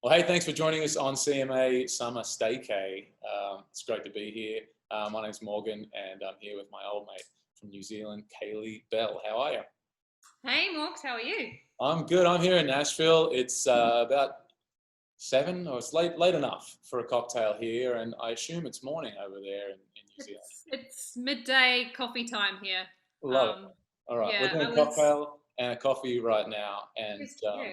Well, hey, thanks for joining us on CMA Summer Stay-Cay. It's great to be here. My name's Morgan, and I'm here with my old mate from New Zealand, Kaylee Bell. How are you? Hey, Morgs, how are you? I'm good. I'm here in Nashville. It's about 7, or it's late enough for a cocktail here, and I assume it's morning over there in New Zealand. It's midday coffee time here. Love it. All right, we're Yeah, doing I a was. cocktail and a coffee right now, and Yes, yeah.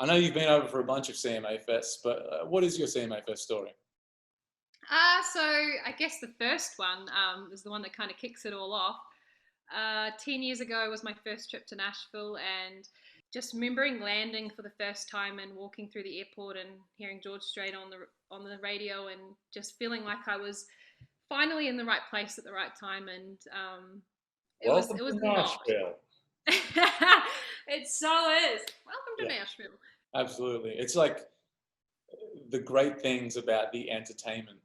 I know you've been over for a bunch of CMA Fests, but what is your CMA Fest story? So I guess the first one is the one that kind of kicks it all off. 10 years ago was my first trip to Nashville, and just remembering landing for the first time and walking through the airport and hearing George Strait on the radio, and just feeling like I was finally in the right place at the right time, and Welcome it was to a lot. Nashville. It so is. Welcome to Yeah, Nashville. absolutely. It's like the great things about the entertainment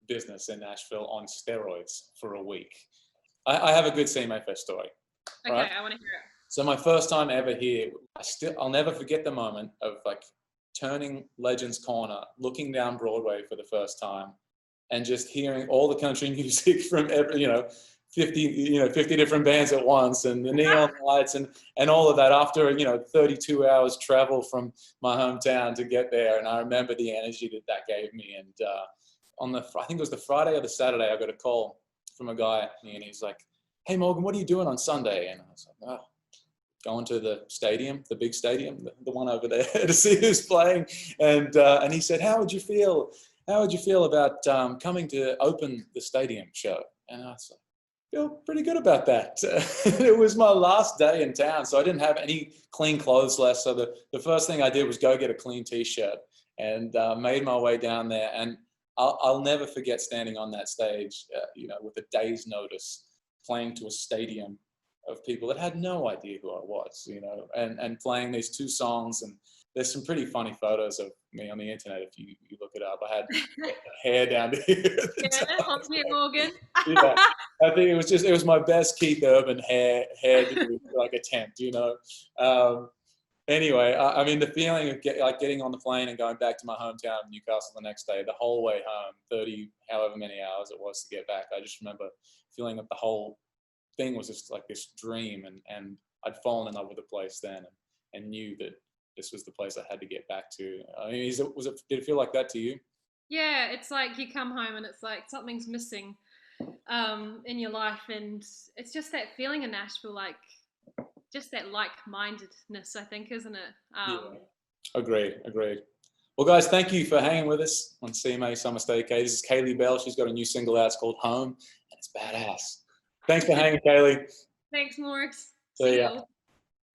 business in Nashville on steroids for a week. I have a good CMA Fest story. Okay, Right? I want to hear it. So my first time ever here, I'll never forget the moment of like turning Legends Corner, looking down Broadway for the first time, and just hearing all the country music from every, 50 different bands at once, and the neon lights and all of that after, 32 hours travel from my hometown to get there. And I remember the energy that gave me. And I think it was the Friday or the Saturday, I got a call from a guy, and he's like, "Hey Morgan, what are you doing on Sunday?" And I was like, "Oh, going to the stadium, the big stadium, the one over there to see who's playing." And he said, "How would you feel? How would you feel about coming to open the stadium show?" And I was like, "Feel pretty good about that." It was my last day in town, so I didn't have any clean clothes left. So the first thing I did was go get a clean T-shirt, and made my way down there. And I'll never forget standing on that stage, with a day's notice, playing to a stadium of people that had no idea who I was, and playing these two songs. And there's some pretty funny photos of me on the internet if you look it up. I had hair down to here at the Yeah, time. hot mute Morgan. Yeah, I think it was my best Keith Urban hairdo like attempt. Anyway, I mean, the feeling of getting on the plane and going back to my hometown of Newcastle the next day, the whole way home, 30 however many hours it was to get back. I just remember feeling that the whole thing was just like this dream, and I'd fallen in love with the place then, and knew that this was the place I had to get back to. I mean, did it feel like that to you? Yeah, it's like you come home and it's like something's missing in your life, and it's just that feeling in Nashville, like just that like-mindedness, I think, isn't it? Yeah. Agreed. Well, guys, thank you for hanging with us on CMA Summer Stay-Cay. This is Kaylee Bell. She's got a new single out. It's called Home, and it's badass. Thanks for hanging, Kaylee. Thanks, Morgs. See See ya. you.